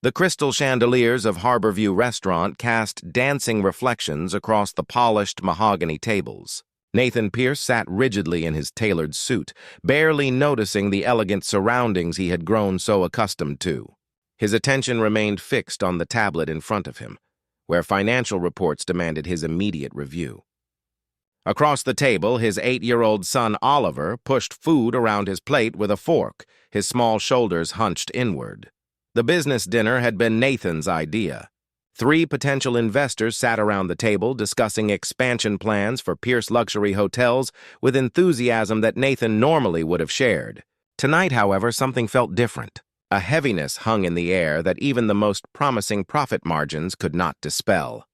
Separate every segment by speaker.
Speaker 1: The crystal chandeliers of Harborview Restaurant cast dancing reflections across the polished mahogany tables. Nathan Pierce sat rigidly in his tailored suit, barely noticing the elegant surroundings he had grown so accustomed to. His attention remained fixed on the tablet in front of him, where financial reports demanded his immediate review. Across the table, his 8-year-old son Oliver pushed food around his plate with a fork, his small shoulders hunched inward. The business dinner had been Nathan's idea. 3 potential investors sat around the table discussing expansion plans for Pierce Luxury Hotels with enthusiasm that Nathan normally would have shared. Tonight, however, something felt different. A heaviness hung in the air that even the most promising profit margins could not dispel.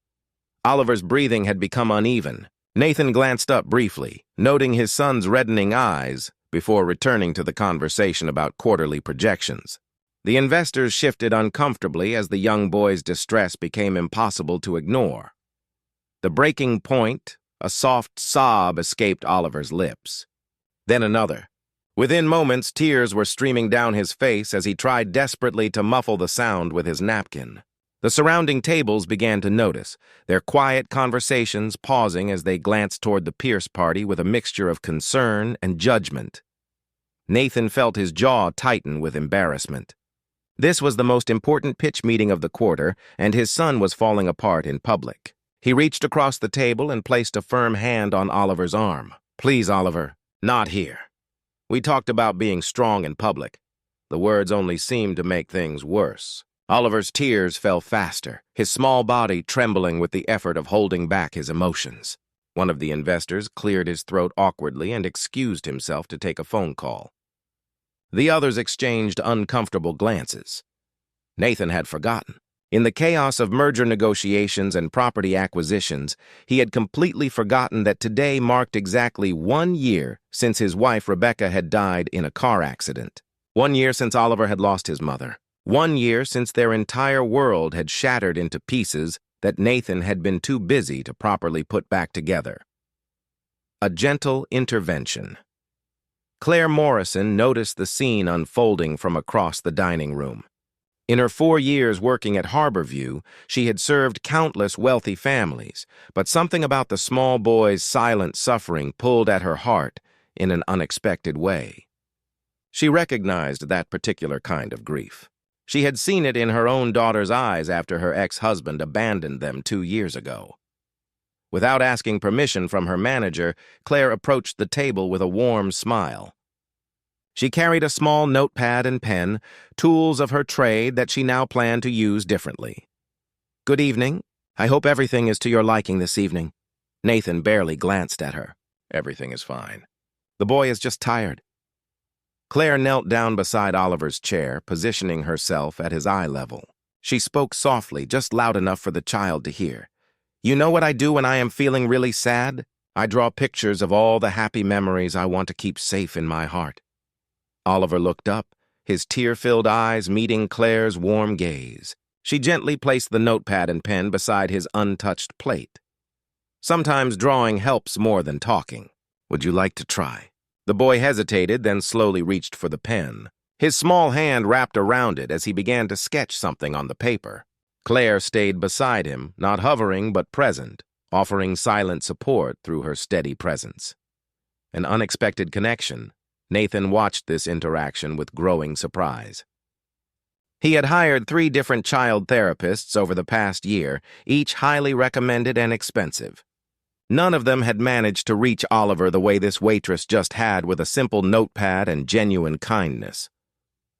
Speaker 1: Oliver's breathing had become uneven. Nathan glanced up briefly, noting his son's reddening eyes, before returning to the conversation about quarterly projections. The investors shifted uncomfortably as the young boy's distress became impossible to ignore. The breaking point, a soft sob escaped Oliver's lips. Then another. Within moments, tears were streaming down his face as he tried desperately to muffle the sound with his napkin. The surrounding tables began to notice, their quiet conversations pausing as they glanced toward the Pierce party with a mixture of concern and judgment. Nathan felt his jaw tighten with embarrassment. This was the most important pitch meeting of the quarter, and his son was falling apart in public. He reached across the table and placed a firm hand on Oliver's arm. "Please, Oliver, not here. We talked about being strong in public." The words only seemed to make things worse. Oliver's tears fell faster, his small body trembling with the effort of holding back his emotions. One of the investors cleared his throat awkwardly and excused himself to take a phone call. The others exchanged uncomfortable glances. Nathan had forgotten. In the chaos of merger negotiations and property acquisitions, he had completely forgotten that today marked exactly 1 year since his wife Rebecca had died in a car accident. 1 year since Oliver had lost his mother. 1 year since their entire world had shattered into pieces that Nathan had been too busy to properly put back together. A gentle intervention. Claire Morrison noticed the scene unfolding from across the dining room. In her 4 years working at Harborview, she had served countless wealthy families, but something about the small boy's silent suffering pulled at her heart in an unexpected way. She recognized that particular kind of grief. She had seen it in her own daughter's eyes after her ex-husband abandoned them 2 years ago. Without asking permission from her manager, Claire approached the table with a warm smile. She carried a small notepad and pen, tools of her trade that she now planned to use differently. "Good evening. I hope everything is to your liking this evening." Nathan barely glanced at her. "Everything is fine. The boy is just tired." Claire knelt down beside Oliver's chair, positioning herself at his eye level. She spoke softly, just loud enough for the child to hear. "You know what I do when I am feeling really sad? I draw pictures of all the happy memories I want to keep safe in my heart." Oliver looked up, his tear-filled eyes meeting Claire's warm gaze. She gently placed the notepad and pen beside his untouched plate. "Sometimes drawing helps more than talking. Would you like to try?" The boy hesitated, then slowly reached for the pen. His small hand wrapped around it as he began to sketch something on the paper. Claire stayed beside him, not hovering but present, offering silent support through her steady presence. An unexpected connection. Nathan watched this interaction with growing surprise. He had hired 3 different child therapists over the past year, each highly recommended and expensive. None of them had managed to reach Oliver the way this waitress just had with a simple notepad and genuine kindness.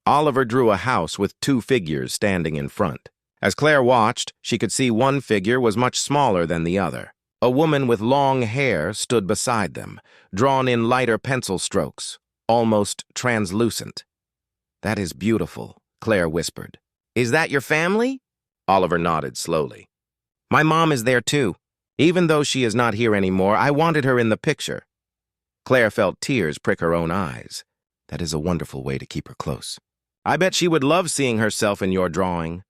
Speaker 1: Oliver drew a house with 2 figures standing in front. As Claire watched, she could see one figure was much smaller than the other. A woman with long hair stood beside them, drawn in lighter pencil strokes, almost translucent. "That is beautiful," Claire whispered. "Is that your family?" Oliver nodded slowly. "My mom is there too. Even though she is not here anymore, I wanted her in the picture." Claire felt tears prick her own eyes. "That is a wonderful way to keep her close. I bet she would love seeing herself in your drawing."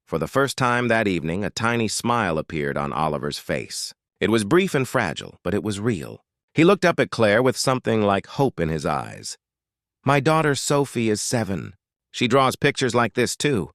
Speaker 1: For the first time that evening, a tiny smile appeared on Oliver's face. It was brief and fragile, but it was real. He looked up at Claire with something like hope in his eyes. "My daughter Sophie is 7. She draws pictures like this too.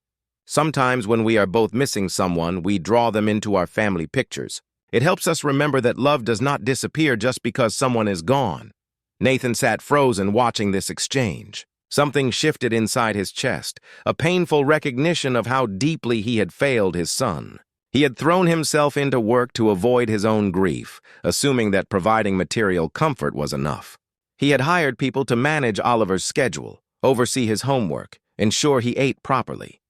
Speaker 1: Sometimes when we are both missing someone, we draw them into our family pictures. It helps us remember that love does not disappear just because someone is gone. Nathan sat frozen watching this exchange. Something shifted inside his chest, a painful recognition of how deeply he had failed his son. He had thrown himself into work to avoid his own grief, assuming that providing material comfort was enough. He had hired people to manage Oliver's schedule, oversee his homework, ensure he ate properly.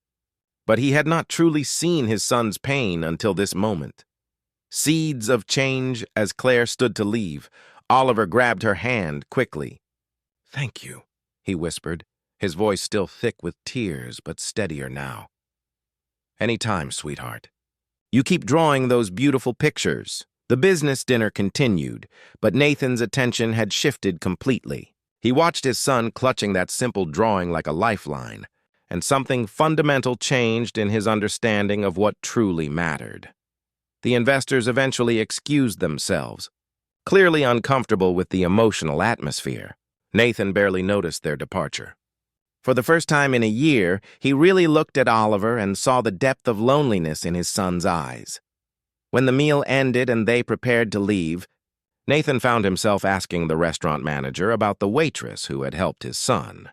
Speaker 1: But he had not truly seen his son's pain until this moment. Seeds of change. As Claire stood to leave, Oliver grabbed her hand quickly. "Thank you," he whispered, his voice still thick with tears but steadier now. "Any time, sweetheart. You keep drawing those beautiful pictures." The business dinner continued, but Nathan's attention had shifted completely. He watched his son clutching that simple drawing like a lifeline, and something fundamental changed in his understanding of what truly mattered. The investors eventually excused themselves, clearly uncomfortable with the emotional atmosphere. Nathan barely noticed their departure. For the first time in a year, he really looked at Oliver and saw the depth of loneliness in his son's eyes. When the meal ended and they prepared to leave, Nathan found himself asking the restaurant manager about the waitress who had helped his son.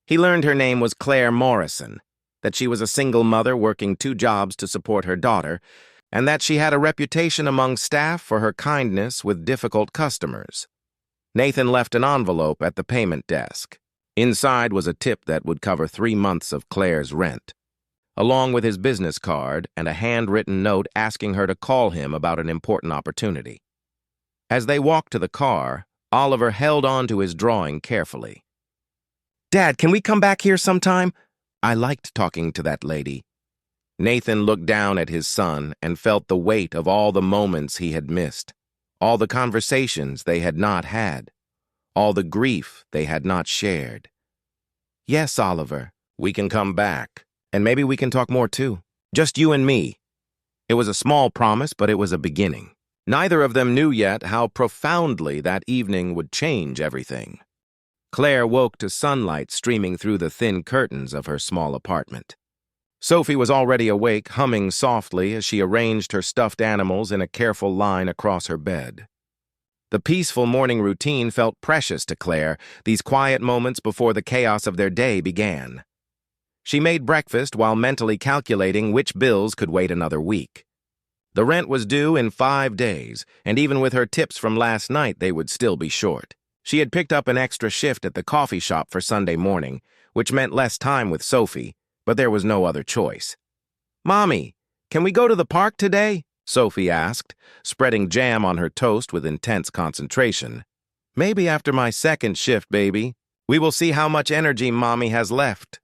Speaker 1: He learned her name was Claire Morrison, that she was a single mother working 2 jobs to support her daughter, and that she had a reputation among staff for her kindness with difficult customers. Nathan left an envelope at the payment desk. Inside was a tip that would cover 3 months of Claire's rent, along with his business card and a handwritten note asking her to call him about an important opportunity. As they walked to the car, Oliver held on to his drawing carefully. "Dad, can we come back here sometime? I liked talking to that lady." Nathan looked down at his son and felt the weight of all the moments he had missed, all the conversations they had not had, all the grief they had not shared. "Yes, Oliver, we can come back, and maybe we can talk more too. Just you and me." It was a small promise, but it was a beginning. Neither of them knew yet how profoundly that evening would change everything. Claire woke to sunlight streaming through the thin curtains of her small apartment. Sophie was already awake, humming softly as she arranged her stuffed animals in a careful line across her bed. The peaceful morning routine felt precious to Claire, these quiet moments before the chaos of their day began. She made breakfast while mentally calculating which bills could wait another week. The rent was due in 5 days, and even with her tips from last night, they would still be short. She had picked up an extra shift at the coffee shop for Sunday morning, which meant less time with Sophie, but there was no other choice. "Mommy, can we go to the park today?" Sophie asked, spreading jam on her toast with intense concentration. "Maybe after my second shift, baby. We will see how much energy Mommy has left."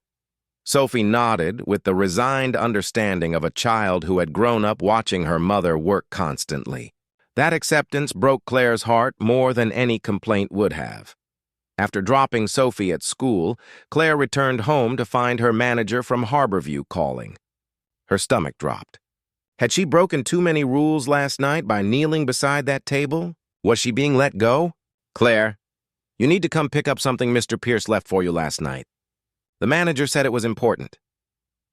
Speaker 1: Sophie nodded with the resigned understanding of a child who had grown up watching her mother work constantly. That acceptance broke Claire's heart more than any complaint would have. After dropping Sophie at school, Claire returned home to find her manager from Harborview calling. Her stomach dropped. Had she broken too many rules last night by kneeling beside that table? Was she being let go? "Claire, you need to come pick up something Mr. Pierce left for you last night. The manager said it was important."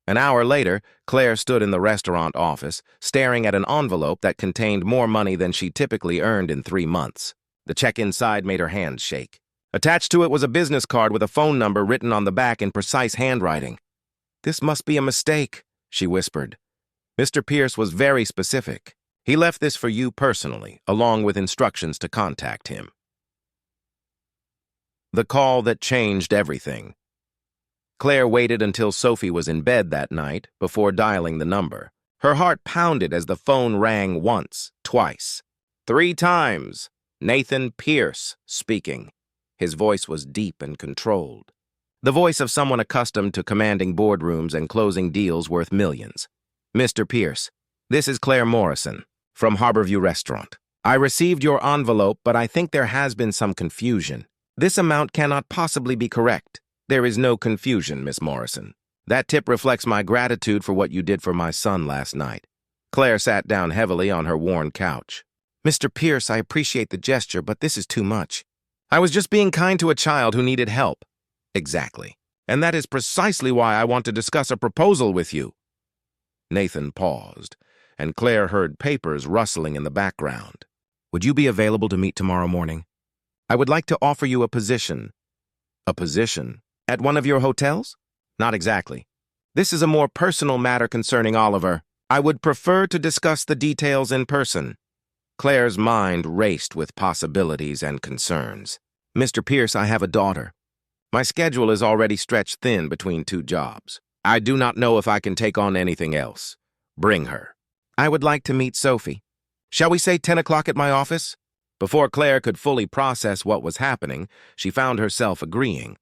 Speaker 1: An hour later, Claire stood in the restaurant office, staring at an envelope that contained more money than she typically earned in 3 months. The check inside made her hands shake. Attached to it was a business card with a phone number written on the back in precise handwriting. "This must be a mistake," she whispered. "Mr. Pierce was very specific. He left this for you personally, along with instructions to contact him." The call that changed everything. Claire waited until Sophie was in bed that night before dialing the number. Her heart pounded as the phone rang once, twice, 3 times. Nathan Pierce speaking. His voice was deep and controlled. The voice of someone accustomed to commanding boardrooms and closing deals worth millions. "Mr. Pierce, this is Claire Morrison from Harborview Restaurant. I received your envelope, but I think there has been some confusion. This amount cannot possibly be correct." "There is no confusion, Miss Morrison. That tip reflects my gratitude for what you did for my son last night." Claire sat down heavily on her worn couch. "Mr. Pierce, I appreciate the gesture, but this is too much. I was just being kind to a child who needed help." "Exactly. and that is precisely why I want to discuss a proposal with you." Nathan paused, and Claire heard papers rustling in the background. "Would you be available to meet tomorrow morning? I would like to offer you a position." "A position? At one of your hotels?" "Not exactly. This is a more personal matter concerning Oliver. I would prefer to discuss the details in person." Claire's mind raced with possibilities and concerns. "Mr. Pierce, I have a daughter. My schedule is already stretched thin between 2 jobs. I do not know if I can take on anything else. Bring her." "I would like to meet Sophie. Shall we say 10 o'clock at my office?" Before Claire could fully process what was happening, she found herself agreeing.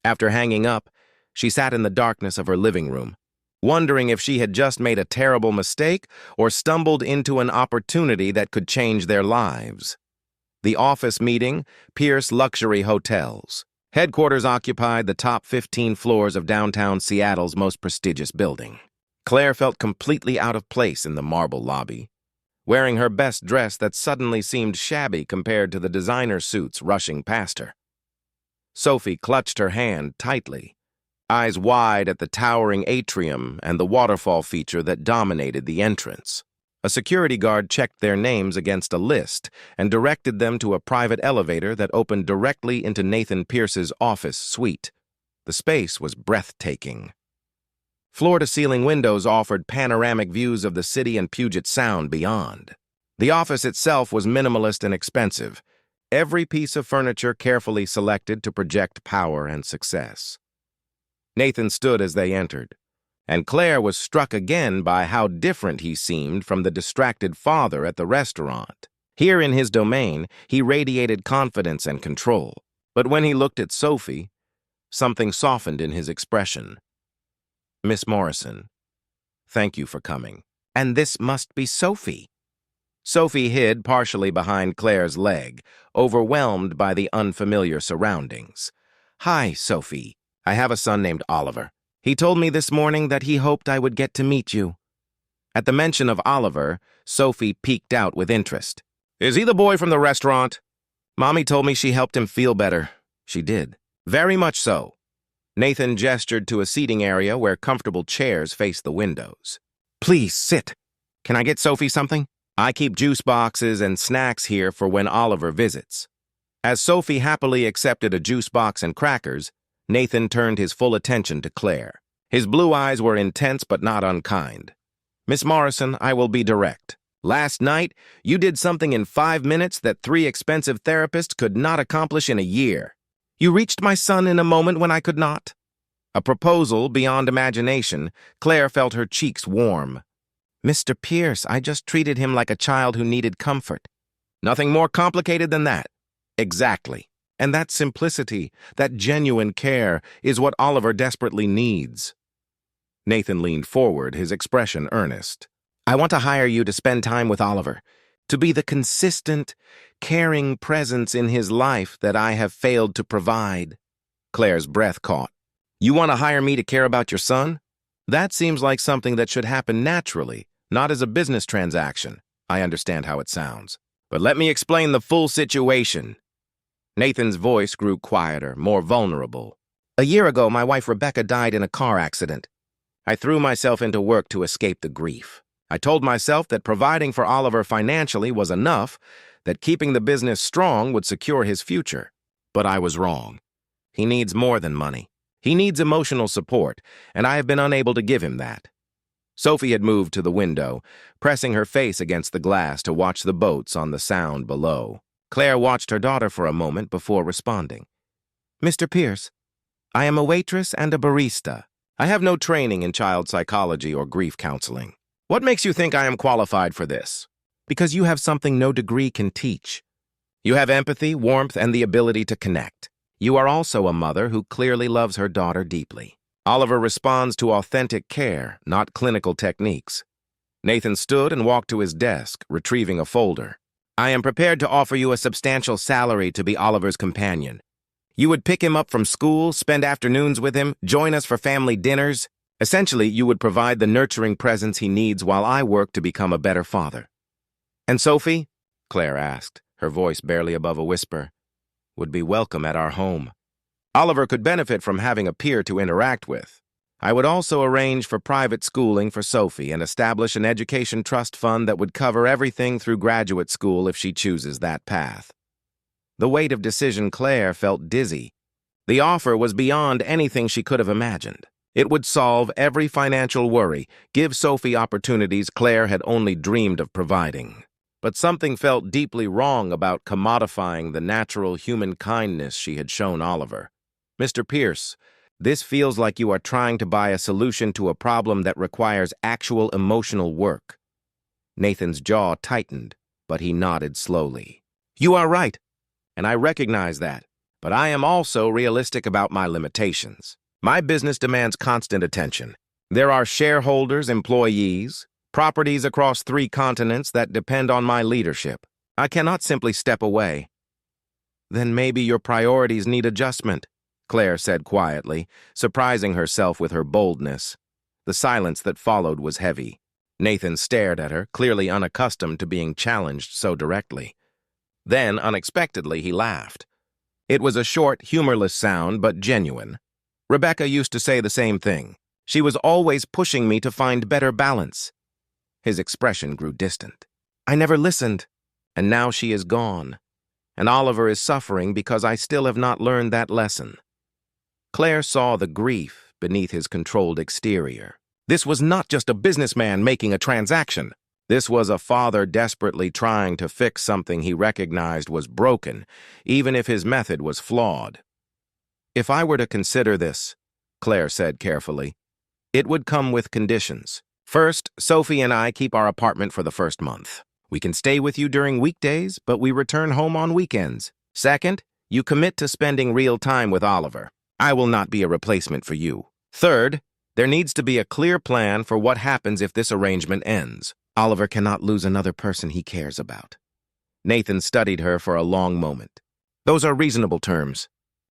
Speaker 1: After hanging up, she sat in the darkness of her living room, wondering if she had just made a terrible mistake or stumbled into an opportunity that could change their lives. The office meeting, Pierce Luxury Hotels. Headquarters occupied the top 15 floors of downtown Seattle's most prestigious building. Claire felt completely out of place in the marble lobby, wearing her best dress that suddenly seemed shabby compared to the designer suits rushing past her. Sophie clutched her hand tightly, eyes wide at the towering atrium and the waterfall feature that dominated the entrance. A security guard checked their names against a list and directed them to a private elevator that opened directly into Nathan Pierce's office suite. The space was breathtaking. Floor-to-ceiling windows offered panoramic views of the city and Puget Sound beyond. The office itself was minimalist and expensive, every piece of furniture carefully selected to project power and success. Nathan stood as they entered, and Claire was struck again by how different he seemed from the distracted father at the restaurant. Here in his domain, he radiated confidence and control, but when he looked at Sophie, something softened in his expression. "Miss Morrison, thank you for coming." "And this must be Sophie." Sophie hid partially behind Claire's leg, overwhelmed by the unfamiliar surroundings. "Hi, Sophie. I have a son named Oliver. He told me this morning that he hoped I would get to meet you." At the mention of Oliver, Sophie peeked out with interest. "Is he the boy from the restaurant?" "Mommy told me she helped him feel better." "She did." "Very much so." Nathan gestured to a seating area where comfortable chairs faced the windows. "Please, sit. Can I get Sophie something? I keep juice boxes and snacks here for when Oliver visits." As Sophie happily accepted a juice box and crackers, Nathan turned his full attention to Claire. His blue eyes were intense but not unkind. "Miss Morrison, I will be direct. Last night, you did something in 5 minutes that 3 expensive therapists could not accomplish in a year. You reached my son in a moment when I could not." A proposal beyond imagination, Claire felt her cheeks warm. "Mr. Pierce, I just treated him like a child who needed comfort." "Nothing more complicated than that." "Exactly. And that simplicity, that genuine care, is what Oliver desperately needs." Nathan leaned forward, his expression earnest. "I want to hire you to spend time with Oliver, to be the consistent, caring presence in his life that I have failed to provide." Claire's breath caught. "You want to hire me to care about your son? That seems like something that should happen naturally, not as a business transaction." "I understand how it sounds. But let me explain the full situation." Nathan's voice grew quieter, more vulnerable. "A year ago, my wife Rebecca died in a car accident. I threw myself into work to escape the grief. I told myself that providing for Oliver financially was enough, that keeping the business strong would secure his future. But I was wrong. He needs more than money. He needs emotional support, and I have been unable to give him that." Sophie had moved to the window, pressing her face against the glass to watch the boats on the Sound below. Claire watched her daughter for a moment before responding. "Mr. Pierce, I am a waitress and a barista. I have no training in child psychology or grief counseling." "What makes you think I am qualified for this?" "Because you have something no degree can teach. You have empathy, warmth, and the ability to connect. You are also a mother who clearly loves her daughter deeply. Oliver responds to authentic care, not clinical techniques." Nathan stood and walked to his desk, retrieving a folder. "I am prepared to offer you a substantial salary to be Oliver's companion. You would pick him up from school, spend afternoons with him, join us for family dinners. Essentially, you would provide the nurturing presence he needs while I work to become a better father." "And Sophie?" Claire asked, her voice barely above a whisper. "Would be welcome at our home." Oliver could benefit from having a peer to interact with. I would also arrange for private schooling for Sophie and establish an education trust fund that would cover everything through graduate school if she chooses that path. The weight of decision Claire felt dizzy. The offer was beyond anything she could have imagined. It would solve every financial worry, give Sophie opportunities Claire had only dreamed of providing. But something felt deeply wrong about commodifying the natural human kindness she had shown Oliver. "Mr. Pierce, this feels like you are trying to buy a solution to a problem that requires actual emotional work." Nathan's jaw tightened, but he nodded slowly. "You are right, and I recognize that, but I am also realistic about my limitations. My business demands constant attention. There are shareholders, employees, properties across 3 continents that depend on my leadership. I cannot simply step away." "Then maybe your priorities need adjustment," Claire said quietly, surprising herself with her boldness. The silence that followed was heavy. Nathan stared at her, clearly unaccustomed to being challenged so directly. Then, unexpectedly, he laughed. It was a short, humorless sound, but genuine. "Rebecca used to say the same thing. She was always pushing me to find better balance." His expression grew distant. "I never listened, and now she is gone. And Oliver is suffering because I still have not learned that lesson." Claire saw the grief beneath his controlled exterior. This was not just a businessman making a transaction. This was a father desperately trying to fix something he recognized was broken, even if his method was flawed. "If I were to consider this," Claire said carefully, "it would come with conditions. First, Sophie and I keep our apartment for the first month. We can stay with you during weekdays, but we return home on weekends. Second, you commit to spending real time with Oliver. I will not be a replacement for you. Third, there needs to be a clear plan for what happens if this arrangement ends. Oliver cannot lose another person he cares about." Nathan studied her for a long moment. "Those are reasonable terms.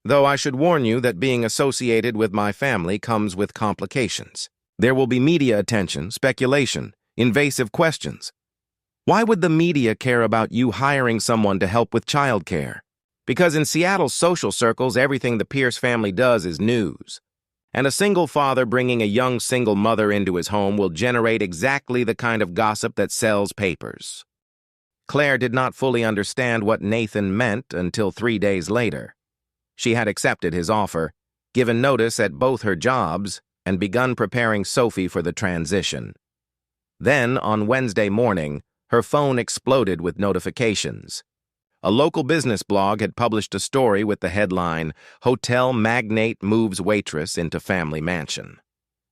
Speaker 1: Though I should warn you that being associated with my family comes with complications. There will be media attention, speculation, invasive questions. Why would the media care about you hiring someone to help with childcare? Because in Seattle's social circles, everything the Pierce family does is news. And a single father bringing a young single mother into his home will generate exactly the kind of gossip that sells papers." Claire did not fully understand what Nathan meant until 3 days later. She had accepted his offer, given notice at both her jobs, and begun preparing Sophie for the transition. Then, on Wednesday morning, her phone exploded with notifications. A local business blog had published a story with the headline, "Hotel Magnate Moves Waitress into Family Mansion."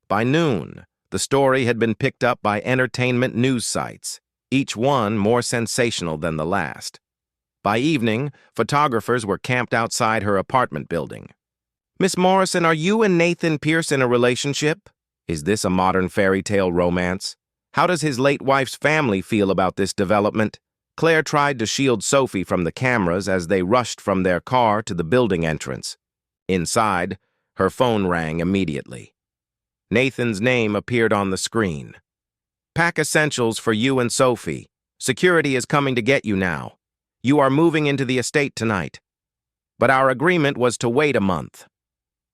Speaker 1: By noon, the story had been picked up by entertainment news sites, each one more sensational than the last. By evening, photographers were camped outside her apartment building. "Miss Morrison, are you and Nathan Pierce in a relationship? Is this a modern fairy tale romance? How does his late wife's family feel about this development?" Claire tried to shield Sophie from the cameras as they rushed from their car to the building entrance. Inside, her phone rang immediately. Nathan's name appeared on the screen. "Pack essentials for you and Sophie. Security is coming to get you now. You are moving into the estate tonight. But our agreement was to wait a month.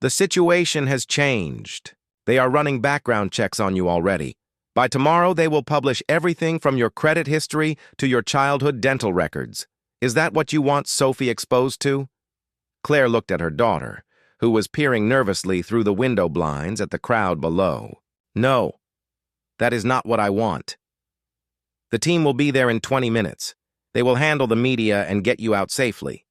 Speaker 1: The situation has changed. They are running background checks on you already. By tomorrow, they will publish everything from your credit history to your childhood dental records. Is that what you want Sophie exposed to?" Claire looked at her daughter, who was peering nervously through the window blinds at the crowd below. "No, that is not what I want. The team will be there in 20 minutes. They will handle the media and get you out safely."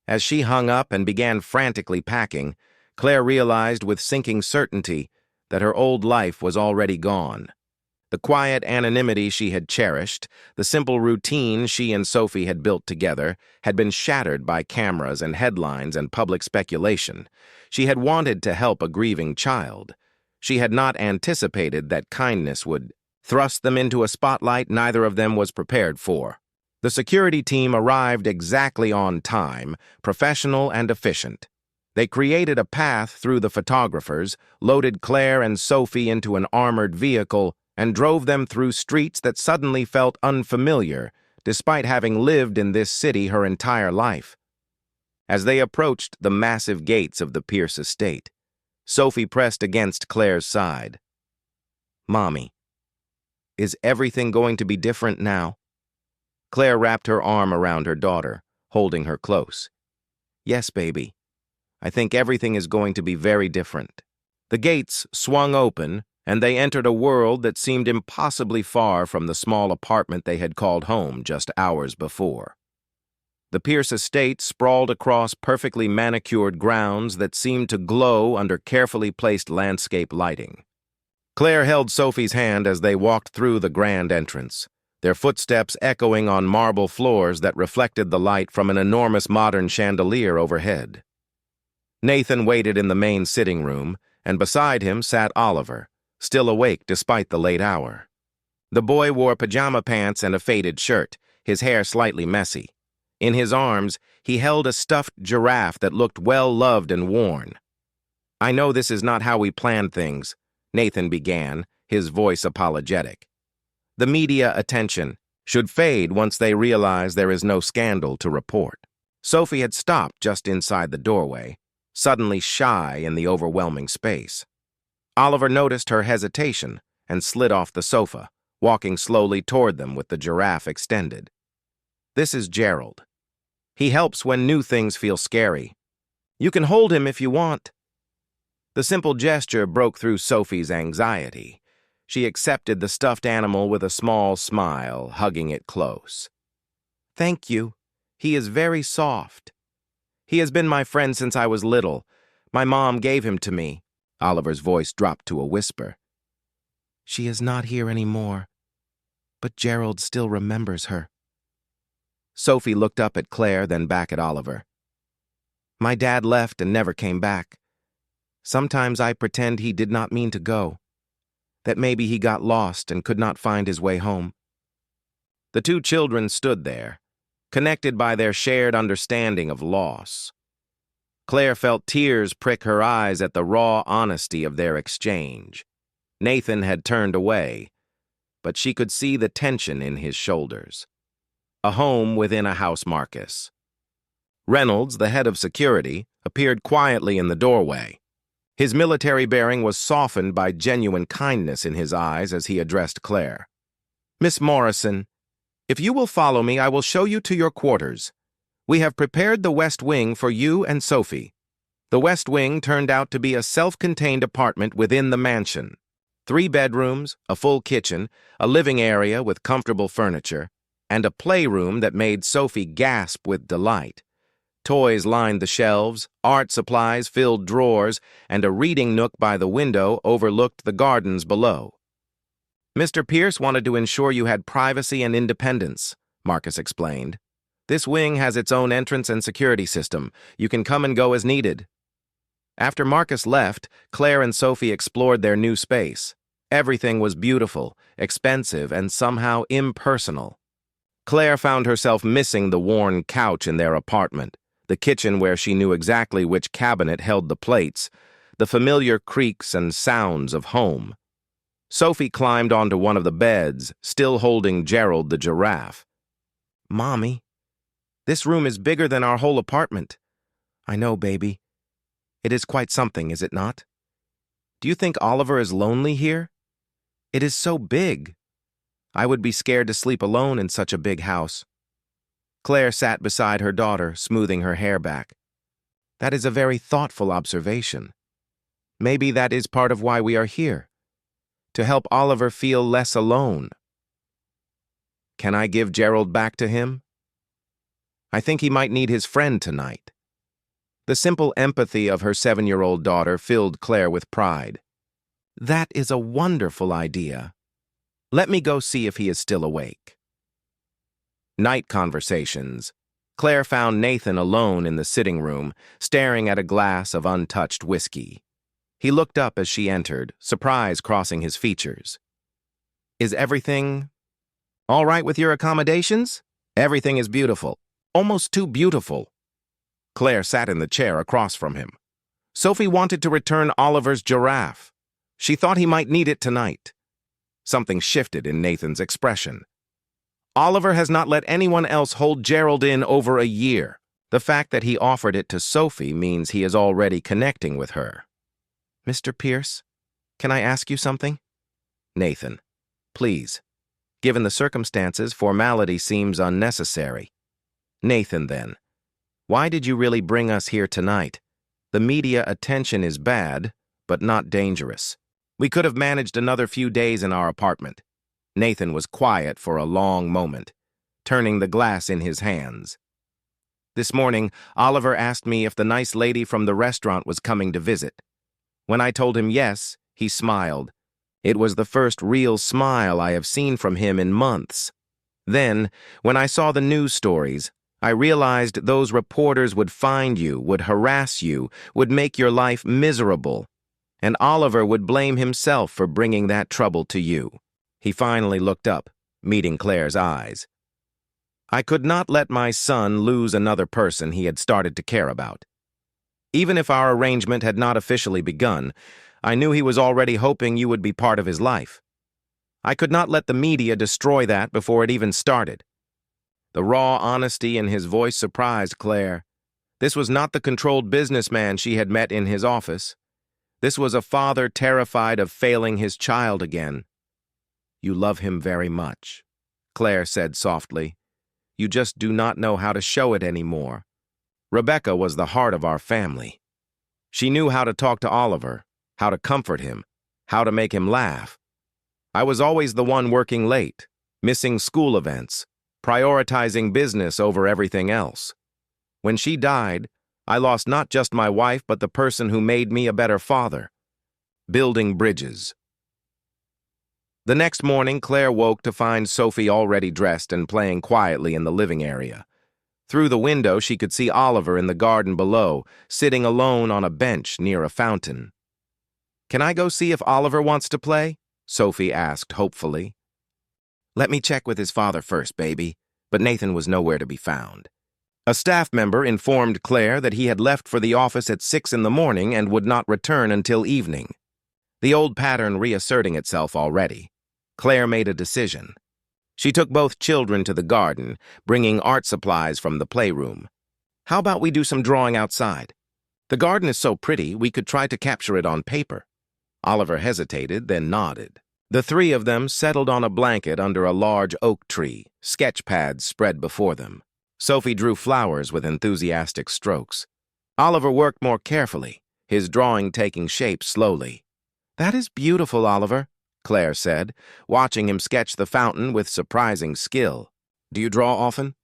Speaker 1: As she hung up and began frantically packing, Claire realized with sinking certainty that her old life was already gone. The quiet anonymity she had cherished, the simple routine she and Sophie had built together, had been shattered by cameras and headlines and public speculation. She had wanted to help a grieving child. She had not anticipated that kindness would thrust them into a spotlight neither of them was prepared for. The security team arrived exactly on time, professional and efficient. They created a path through the photographers, loaded Claire and Sophie into an armored vehicle, and drove them through streets that suddenly felt unfamiliar, despite having lived in this city her entire life. As they approached the massive gates of the Pierce estate, Sophie pressed against Claire's side. "Mommy, is everything going to be different now?" Claire wrapped her arm around her daughter, holding her close. "Yes, baby. I think everything is going to be very different." The gates swung open, and they entered a world that seemed impossibly far from the small apartment they had called home just hours before. The Pierce estate sprawled across perfectly manicured grounds that seemed to glow under carefully placed landscape lighting. Claire held Sophie's hand as they walked through the grand entrance, their footsteps echoing on marble floors that reflected the light from an enormous modern chandelier overhead. Nathan waited in the main sitting room, and beside him sat Oliver, still awake despite the late hour. The boy wore pajama pants and a faded shirt, his hair slightly messy. In his arms, he held a stuffed giraffe that looked well-loved and worn. "I know this is not how we planned things," Nathan began, his voice apologetic. "The media attention should fade once they realize there is no scandal to report." Sophie had stopped just inside the doorway, suddenly shy in the overwhelming space. Oliver noticed her hesitation and slid off the sofa, walking slowly toward them with the giraffe extended. "This is Gerald. He helps when new things feel scary. You can hold him if you want." The simple gesture broke through Sophie's anxiety. She accepted the stuffed animal with a small smile, hugging it close. "Thank you. He is very soft. He has been my friend since I was little. My mom gave him to me." Oliver's voice dropped to a whisper. "She is not here anymore, but Gerald still remembers her." Sophie looked up at Claire, then back at Oliver. "My dad left and never came back. Sometimes I pretend he did not mean to go, that maybe he got lost and could not find his way home." The two children stood there, connected by their shared understanding of loss. Claire felt tears prick her eyes at the raw honesty of their exchange. Nathan had turned away, but she could see the tension in his shoulders. A home within a house Marcus. Reynolds, the head of security, appeared quietly in the doorway. His military bearing was softened by genuine kindness in his eyes as he addressed Claire. "Miss Morrison, if you will follow me, I will show you to your quarters. We have prepared the West Wing for you and Sophie." The West Wing turned out to be a self-contained apartment within the mansion. 3 bedrooms, a full kitchen, a living area with comfortable furniture, and a playroom that made Sophie gasp with delight. Toys lined the shelves, art supplies filled drawers, and a reading nook by the window overlooked the gardens below. "Mr. Pierce wanted to ensure you had privacy and independence," Marcus explained. "This wing has its own entrance and security system. You can come and go as needed." After Marcus left, Claire and Sophie explored their new space. Everything was beautiful, expensive, and somehow impersonal. Claire found herself missing the worn couch in their apartment, the kitchen where she knew exactly which cabinet held the plates, the familiar creaks and sounds of home. Sophie climbed onto one of the beds, still holding Gerald the giraffe. "Mommy, this room is bigger than our whole apartment." "I know, baby. It is quite something, is it not? Do you think Oliver is lonely here? It is so big. I would be scared to sleep alone in such a big house." Claire sat beside her daughter, smoothing her hair back. "That is a very thoughtful observation. Maybe that is part of why we are here, to help Oliver feel less alone." "Can I give Gerald back to him? I think he might need his friend tonight." The simple empathy of her 7-year-old daughter filled Claire with pride. "That is a wonderful idea. Let me go see if he is still awake." Night conversations. Claire found Nathan alone in the sitting room, staring at a glass of untouched whiskey. He looked up as she entered, surprise crossing his features. "Is everything all right with your accommodations?" "Everything is beautiful. Almost too beautiful." Claire sat in the chair across from him. Sophie wanted to return Oliver's giraffe. She thought he might need it tonight. Something shifted in Nathan's expression. "Oliver has not let anyone else hold Gerald in over a year. The fact that he offered it to Sophie means he is already connecting with her. Mr. Pierce, can I ask you something? Nathan, please. Given the circumstances, formality seems unnecessary. Nathan, then. Why did you really bring us here tonight? The media attention is bad, but not dangerous. We could have managed another few days in our apartment. Nathan was quiet for a long moment, turning the glass in his hands. This morning, Oliver asked me if the nice lady from the restaurant was coming to visit. When I told him yes, he smiled. It was the first real smile I have seen from him in months. Then, when I saw the news stories, I realized those reporters would find you, would harass you, would make your life miserable, and Oliver would blame himself for bringing that trouble to you. He finally looked up, meeting Claire's eyes. I could not let my son lose another person he had started to care about. Even if our arrangement had not officially begun, I knew he was already hoping you would be part of his life. I could not let the media destroy that before it even started. The raw honesty in his voice surprised Claire. This was not the controlled businessman she had met in his office. This was a father terrified of failing his child again. You love him very much, Claire said softly. You just do not know how to show it anymore. Rebecca was the heart of our family. She knew how to talk to Oliver, how to comfort him, how to make him laugh. I was always the one working late, missing school events, prioritizing business over everything else. When she died, I lost not just my wife but the person who made me a better father. Building bridges. The next morning, Claire woke to find Sophie already dressed and playing quietly in the living area. Through the window, she could see Oliver in the garden below, sitting alone on a bench near a fountain. Can I go see if Oliver wants to play? Sophie asked hopefully. Let me check with his father first, baby. But Nathan was nowhere to be found. A staff member informed Claire that he had left for the office at 6 in the morning and would not return until evening. The old pattern reasserting itself already. Claire made a decision. She took both children to the garden, bringing art supplies from the playroom. How about we do some drawing outside? The garden is so pretty, we could try to capture it on paper. Oliver hesitated, then nodded. The three of them settled on a blanket under a large oak tree, sketch pads spread before them. Sophie drew flowers with enthusiastic strokes. Oliver worked more carefully, his drawing taking shape slowly. That is beautiful, Oliver, Claire said, watching him sketch the fountain with surprising skill. Do you draw often?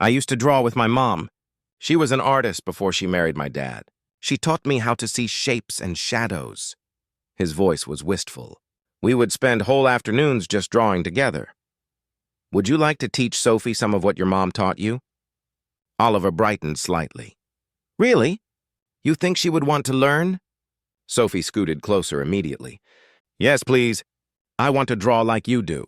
Speaker 1: I used to draw with my mom. She was an artist before she married my dad. She taught me how to see shapes and shadows. His voice was wistful. We would spend whole afternoons just drawing together. Would you like to teach Sophie some of what your mom taught you? Oliver brightened slightly. Really? You think she would want to learn? Sophie scooted closer immediately. Yes, please. I want to draw like you do.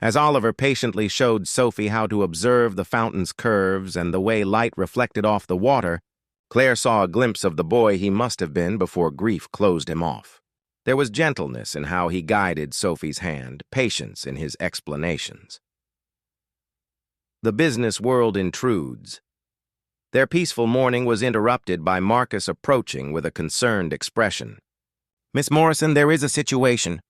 Speaker 1: As Oliver patiently showed Sophie how to observe the fountain's curves and the way light reflected off the water, Claire saw a glimpse of the boy he must have been before grief closed him off. There was gentleness in how he guided Sophie's hand, patience in his explanations. The business world intrudes. Their peaceful morning was interrupted by Marcus approaching with a concerned expression. Miss Morrison, there is a situation.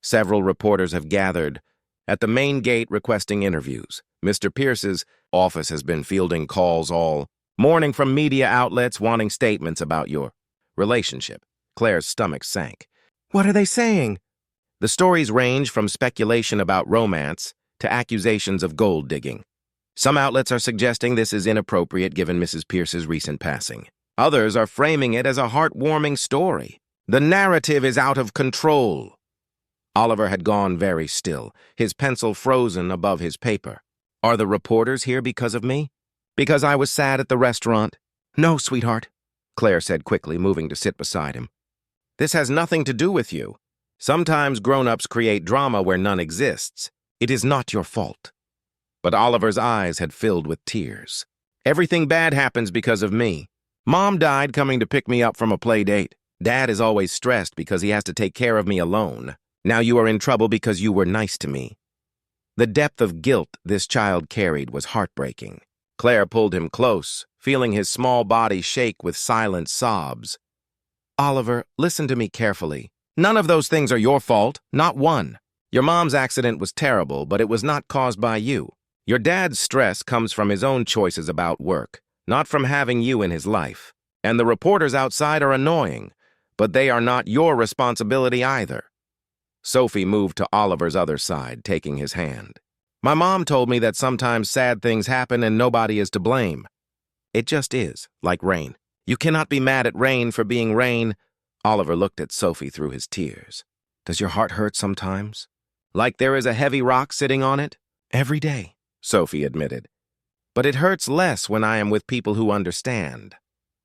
Speaker 1: Several reporters have gathered at the main gate requesting interviews. Mr. Pierce's office has been fielding calls all morning from media outlets wanting statements about your relationship. Claire's stomach sank. What are they saying? The stories range from speculation about romance to accusations of gold digging. Some outlets are suggesting this is inappropriate given Mrs. Pierce's recent passing. Others are framing it as a heartwarming story. The narrative is out of control. Oliver had gone very still, his pencil frozen above his paper. Are the reporters here because of me? Because I was sad at the restaurant? No, sweetheart, Claire said quickly, moving to sit beside him. This has nothing to do with you. Sometimes grown-ups create drama where none exists. It is not your fault. But Oliver's eyes had filled with tears. Everything bad happens because of me. Mom died coming to pick me up from a play date. Dad is always stressed because he has to take care of me alone. Now you are in trouble because you were nice to me. The depth of guilt this child carried was heartbreaking. Claire pulled him close, feeling his small body shake with silent sobs. Oliver, listen to me carefully. None of those things are your fault, not one. Your mom's accident was terrible, but it was not caused by you. Your dad's stress comes from his own choices about work, not from having you in his life. And the reporters outside are annoying, but they are not your responsibility either. Sophie moved to Oliver's other side, taking his hand. My mom told me that sometimes sad things happen and nobody is to blame. It just is, like rain. You cannot be mad at rain for being rain. Oliver looked at Sophie through his tears. Does your heart hurt sometimes? Like there is a heavy rock sitting on it? Every day, Sophie admitted. But it hurts less when I am with people who understand.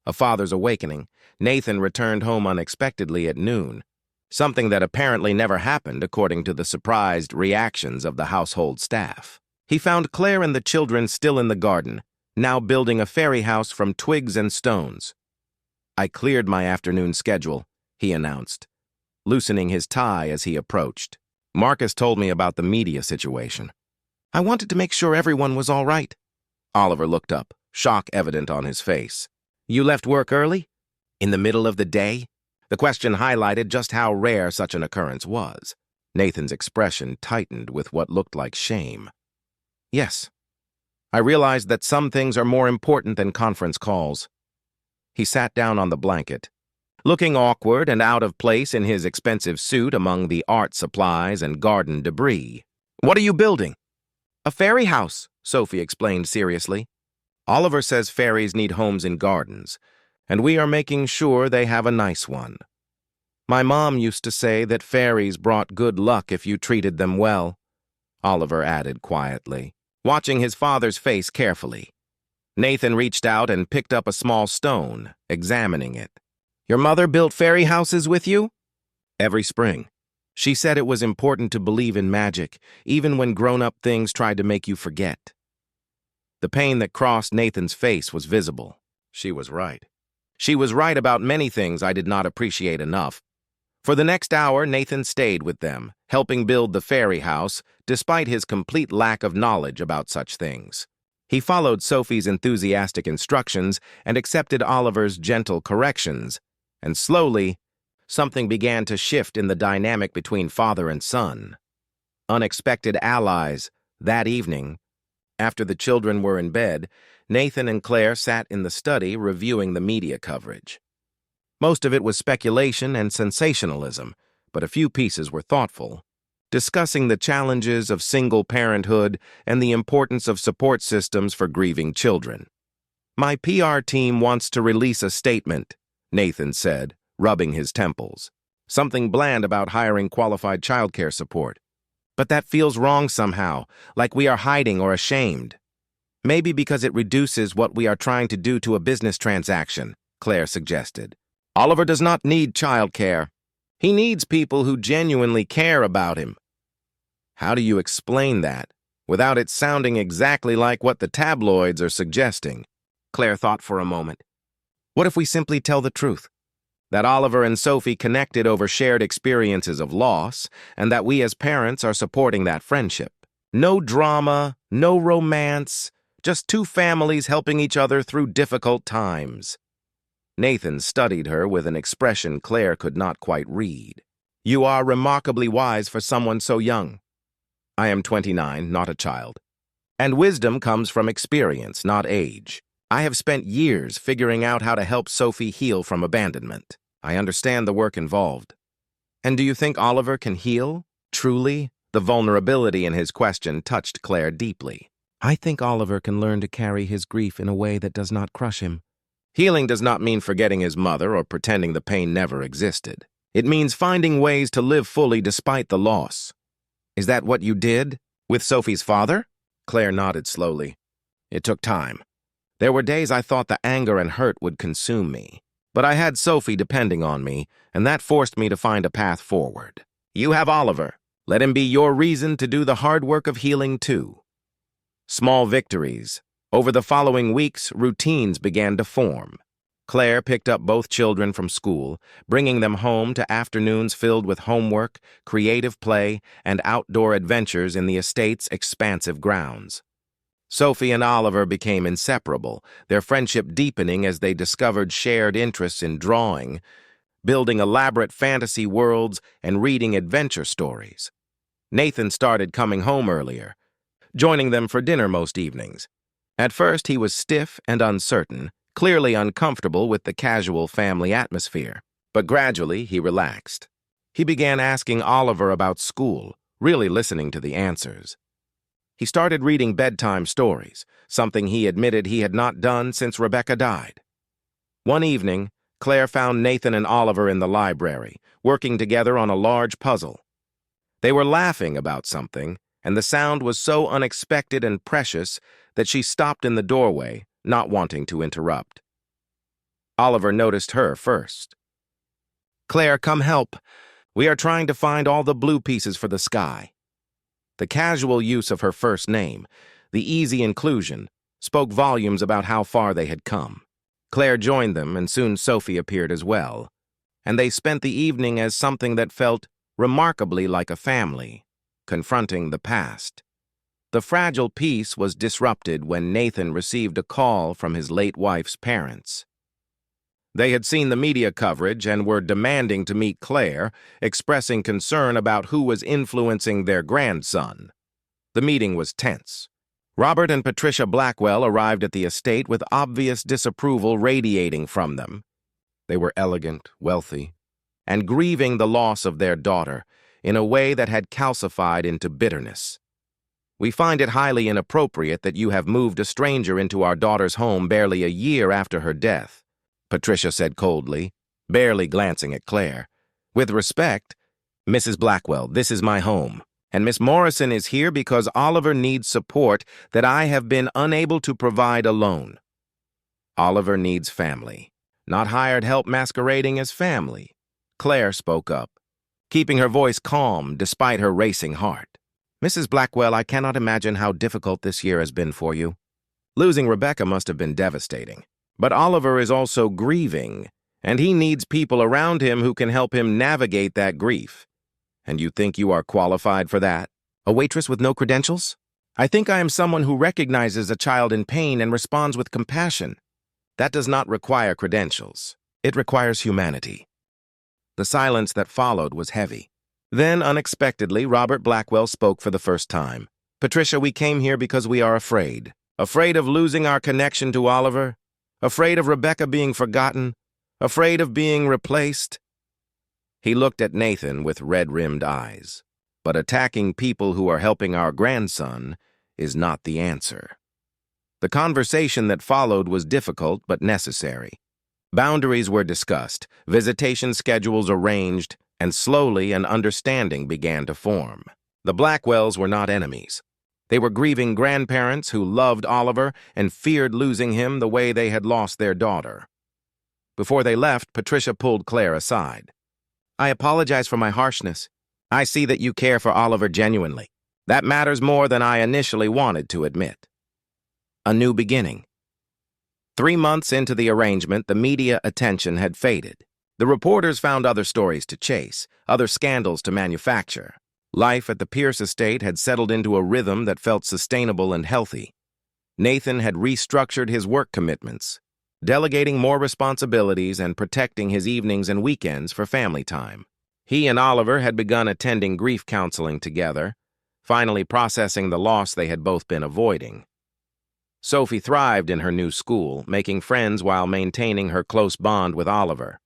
Speaker 1: A father's awakening. Nathan returned home unexpectedly at noon, something that apparently never happened according to the surprised reactions of the household staff. He found Claire and the children still in the garden, now building a fairy house from twigs and stones. I cleared my afternoon schedule, he announced, loosening his tie as he approached. Marcus told me about the media situation. I wanted to make sure everyone was all right. Oliver looked up, shock evident on his face. You left work early? In the middle of the day? The question highlighted just how rare such an occurrence was. Nathan's expression tightened with what looked like shame. Yes. I realized that some things are more important than conference calls. He sat down on the blanket, looking awkward and out of place in his expensive suit among the art supplies and garden debris. What are you building? A fairy house, Sophie explained seriously. Oliver says fairies need homes in gardens, and we are making sure they have a nice one. My mom used to say that fairies brought good luck if you treated them well, Oliver added quietly, watching his father's face carefully. Nathan reached out and picked up a small stone, examining it. Your mother built fairy houses with you? Every spring. She said it was important to believe in magic, even when grown-up things tried to make you forget. The pain that crossed Nathan's face was visible. She was right. She was right about many things I did not appreciate enough. For the next hour, Nathan stayed with them, helping build the fairy house, despite his complete lack of knowledge about such things. He followed Sophie's enthusiastic instructions and accepted Oliver's gentle corrections, and slowly, something began to shift in the dynamic between father and son. Unexpected allies. That evening, after the children were in bed, Nathan and Claire sat in the study reviewing the media coverage. Most of it was speculation and sensationalism, but a few pieces were thoughtful, discussing the challenges of single parenthood and the importance of support systems for grieving children. My PR team wants to release a statement, Nathan said, rubbing his temples. Something bland about hiring qualified childcare support. But that feels wrong somehow, like we are hiding or ashamed. Maybe because it reduces what we are trying to do to a business transaction, Claire suggested. Oliver does not need childcare. He needs people who genuinely care about him. How do you explain that, without it sounding exactly like what the tabloids are suggesting? Claire thought for a moment. What if we simply tell the truth? That Oliver and Sophie connected over shared experiences of loss, and that we as parents are supporting that friendship. No drama, no romance, just two families helping each other through difficult times. Nathan studied her with an expression Claire could not quite read. You are remarkably wise for someone so young. I am 29, not a child. And wisdom comes from experience, not age. I have spent years figuring out how to help Sophie heal from abandonment. I understand the work involved. And do you think Oliver can heal? Truly? The vulnerability in his question touched Claire deeply. I think Oliver can learn to carry his grief in a way that does not crush him. Healing does not mean forgetting his mother or pretending the pain never existed. It means finding ways to live fully despite the loss. Is that what you did? With Sophie's father? Claire nodded slowly. It took time. There were days I thought the anger and hurt would consume me. But I had Sophie depending on me, and that forced me to find a path forward. You have Oliver. Let him be your reason to do the hard work of healing too. Small victories. Over the following weeks, routines began to form. Claire picked up both children from school, bringing them home to afternoons filled with homework, creative play, and outdoor adventures in the estate's expansive grounds. Sophie and Oliver became inseparable, their friendship deepening as they discovered shared interests in drawing, building elaborate fantasy worlds, and reading adventure stories. Nathan started coming home earlier, joining them for dinner most evenings. At first, he was stiff and uncertain, clearly uncomfortable with the casual family atmosphere. But gradually, he relaxed. He began asking Oliver about school, really listening to the answers. He started reading bedtime stories, something he admitted he had not done since Rebecca died. One evening, Claire found Nathan and Oliver in the library, working together on a large puzzle. They were laughing about something, and the sound was so unexpected and precious that she stopped in the doorway, not wanting to interrupt. Oliver noticed her first. "Claire, come help. We are trying to find all the blue pieces for the sky." The casual use of her first name, the easy inclusion, spoke volumes about how far they had come. Claire joined them, and soon Sophie appeared as well, and they spent the evening as something that felt remarkably like a family, confronting the past. The fragile peace was disrupted when Nathan received a call from his late wife's parents. They had seen the media coverage and were demanding to meet Claire, expressing concern about who was influencing their grandson. The meeting was tense. Robert and Patricia Blackwell arrived at the estate with obvious disapproval radiating from them. They were elegant, wealthy, and grieving the loss of their daughter in a way that had calcified into bitterness. "We find it highly inappropriate that you have moved a stranger into our daughter's home barely a year after her death," Patricia said coldly, barely glancing at Claire. "With respect, Mrs. Blackwell, this is my home, and Miss Morrison is here because Oliver needs support that I have been unable to provide alone. Oliver needs family, not hired help masquerading as family." Claire spoke up, keeping her voice calm despite her racing heart. "Mrs. Blackwell, I cannot imagine how difficult this year has been for you. Losing Rebecca must have been devastating. But Oliver is also grieving, and he needs people around him who can help him navigate that grief. And you think you are qualified for that? A waitress with no credentials? I think I am someone who recognizes a child in pain and responds with compassion. That does not require credentials. It requires humanity." The silence that followed was heavy. Then, unexpectedly, Robert Blackwell spoke for the first time. "Patricia, we came here because we are afraid. Afraid of losing our connection to Oliver. Afraid of Rebecca being forgotten. Afraid of being replaced." He looked at Nathan with red-rimmed eyes. "But attacking people who are helping our grandson is not the answer." The conversation that followed was difficult but necessary. Boundaries were discussed, visitation schedules arranged, and slowly an understanding began to form. The Blackwells were not enemies. They were grieving grandparents who loved Oliver and feared losing him the way they had lost their daughter. Before they left, Patricia pulled Claire aside. "I apologize for my harshness. I see that you care for Oliver genuinely. That matters more than I initially wanted to admit." A new beginning. 3 months into the arrangement, the media attention had faded. The reporters found other stories to chase, other scandals to manufacture. Life at the Pierce estate had settled into a rhythm that felt sustainable and healthy. Nathan had restructured his work commitments, delegating more responsibilities and protecting his evenings and weekends for family time. He and Oliver had begun attending grief counseling together, finally processing the loss they had both been avoiding. Sophie thrived in her new school, making friends while maintaining her close bond with Oliver.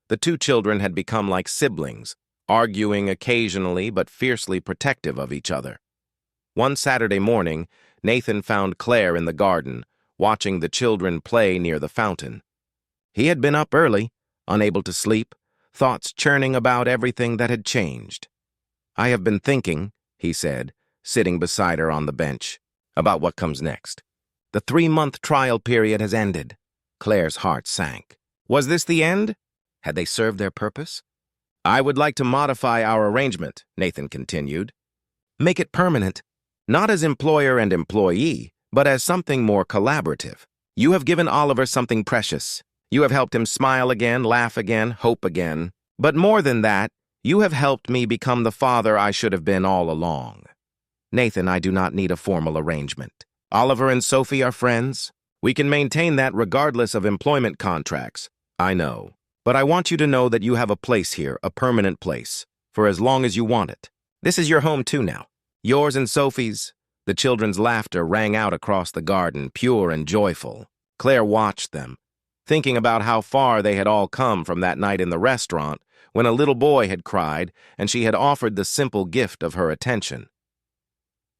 Speaker 1: The two children had become like siblings, arguing occasionally but fiercely protective of each other. One Saturday morning, Nathan found Claire in the garden, watching the children play near the fountain. He had been up early, unable to sleep, thoughts churning about everything that had changed. "I have been thinking," he said, sitting beside her on the bench, "about what comes next. The 3-month trial period has ended." Claire's heart sank. Was this the end? Had they served their purpose? "I would like to modify our arrangement," Nathan continued. "Make it permanent, not as employer and employee, but as something more collaborative. You have given Oliver something precious. You have helped him smile again, laugh again, hope again. But more than that, you have helped me become the father I should have been all along. Nathan, I do not need a formal arrangement. Oliver and Sophie are friends. We can maintain that regardless of employment contracts. I know. But I want you to know that you have a place here, a permanent place, for as long as you want it. This is your home too now. Yours and Sophie's. The children's laughter rang out across the garden, pure and joyful. Claire watched them, thinking about how far they had all come from that night in the restaurant when a little boy had cried and she had offered the simple gift of her attention.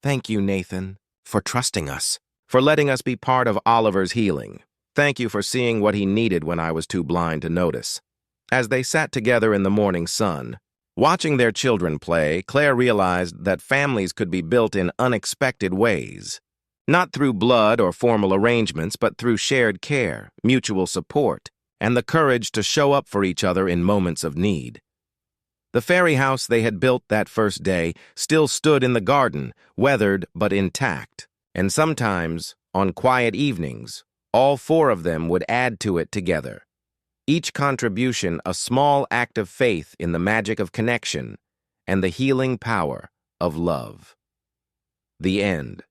Speaker 1: Thank you, Nathan, for trusting us, for letting us be part of Oliver's healing. Thank you for seeing what he needed when I was too blind to notice. As they sat together in the morning sun, watching their children play, Claire realized that families could be built in unexpected ways. Not through blood or formal arrangements, but through shared care, mutual support, and the courage to show up for each other in moments of need. The fairy house they had built that first day still stood in the garden, weathered but intact. And sometimes, on quiet evenings, all four of them would add to it together. Each contribution a small act of faith in the magic of connection and the healing power of love. The end.